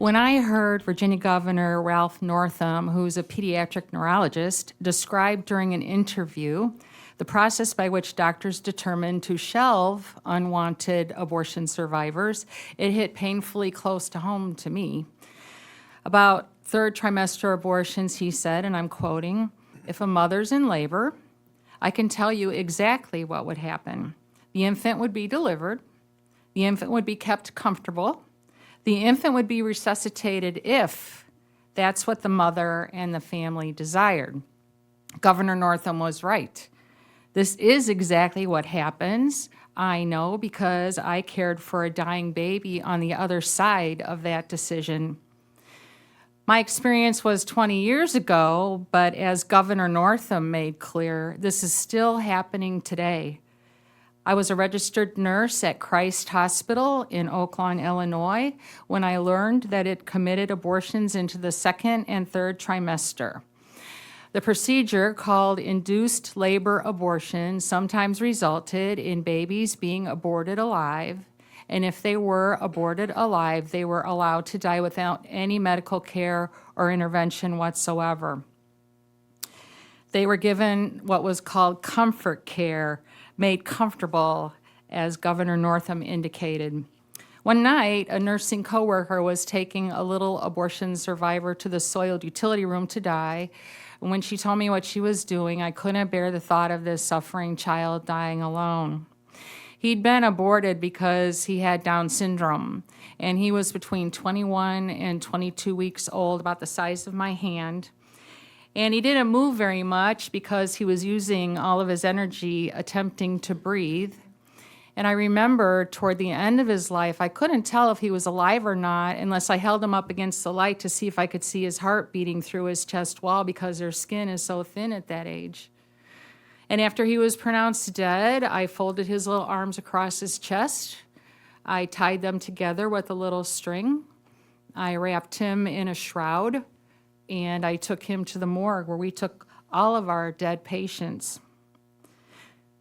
When I heard Virginia Governor Ralph Northam, who's a pediatric neurologist, describe during an interview the process by which doctors determine to shelve unwanted abortion survivors, it hit painfully close to home to me. About third trimester abortions, he said, and I'm quoting, "If a mother's in labor, I can tell you exactly what would happen. The infant would be delivered. The infant would be kept comfortable. The infant would be resuscitated if that's what the mother and the family desired." Governor Northam was right. This is exactly what happens. I know because I cared for a dying baby on the other side of that decision. My experience was 20 years ago, but as Governor Northam made clear, this is still happening today. I was a registered nurse at Christ Hospital in Oak Lawn, Illinois, when I learned that it committed abortions into the second and third trimester. The procedure, called induced labor abortion, sometimes resulted in babies being aborted alive, and if they were aborted alive, they were allowed to die without any medical care or intervention whatsoever. They were given what was called comfort care, made comfortable, as Governor Northam indicated. One night, a nursing coworker was taking a little abortion survivor to the soiled utility room to die. And when she told me what she was doing, I couldn't bear the thought of this suffering child dying alone. He'd been aborted because he had Down syndrome, and he was between 21 and 22 weeks old, about the size of my hand. And he didn't move very much because he was using all of his energy attempting to breathe. And I remember toward the end of his life, I couldn't tell if he was alive or not unless I held him up against the light to see if I could see his heart beating through his chest wall because their skin is so thin at that age. And after he was pronounced dead, I folded his little arms across his chest. I tied them together with a little string. I wrapped him in a shroud, and I took him to the morgue where we took all of our dead patients.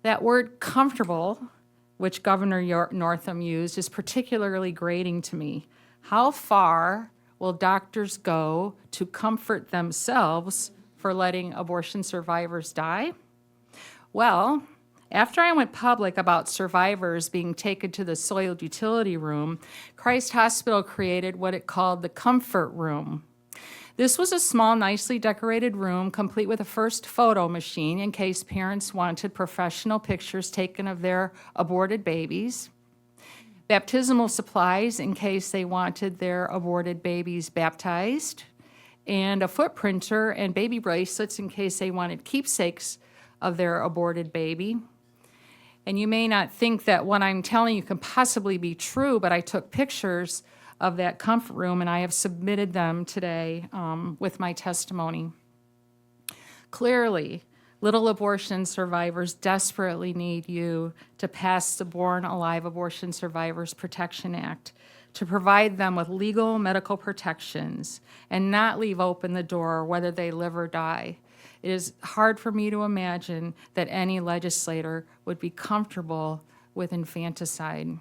That word comfortable, which Governor Northam used, is particularly grating to me. How far will doctors go to comfort themselves for letting abortion survivors die? Well, after I went public about survivors being taken to the soiled utility room, Christ Hospital created what it called the comfort room. This was a small, nicely decorated room, complete with a first photo machine in case parents wanted professional pictures taken of their aborted babies, baptismal supplies in case they wanted their aborted babies baptized, and a foot printer and baby bracelets in case they wanted keepsakes of their aborted baby. And you may not think that what I'm telling you can possibly be true, but I took pictures of that comfort room, and I have submitted them today with my testimony. Clearly, little abortion survivors desperately need you to pass the Born Alive Abortion Survivors Protection Act to provide them with legal medical protections and not leave open the door whether they live or die. It is hard for me to imagine that any legislator would be comfortable with infanticide.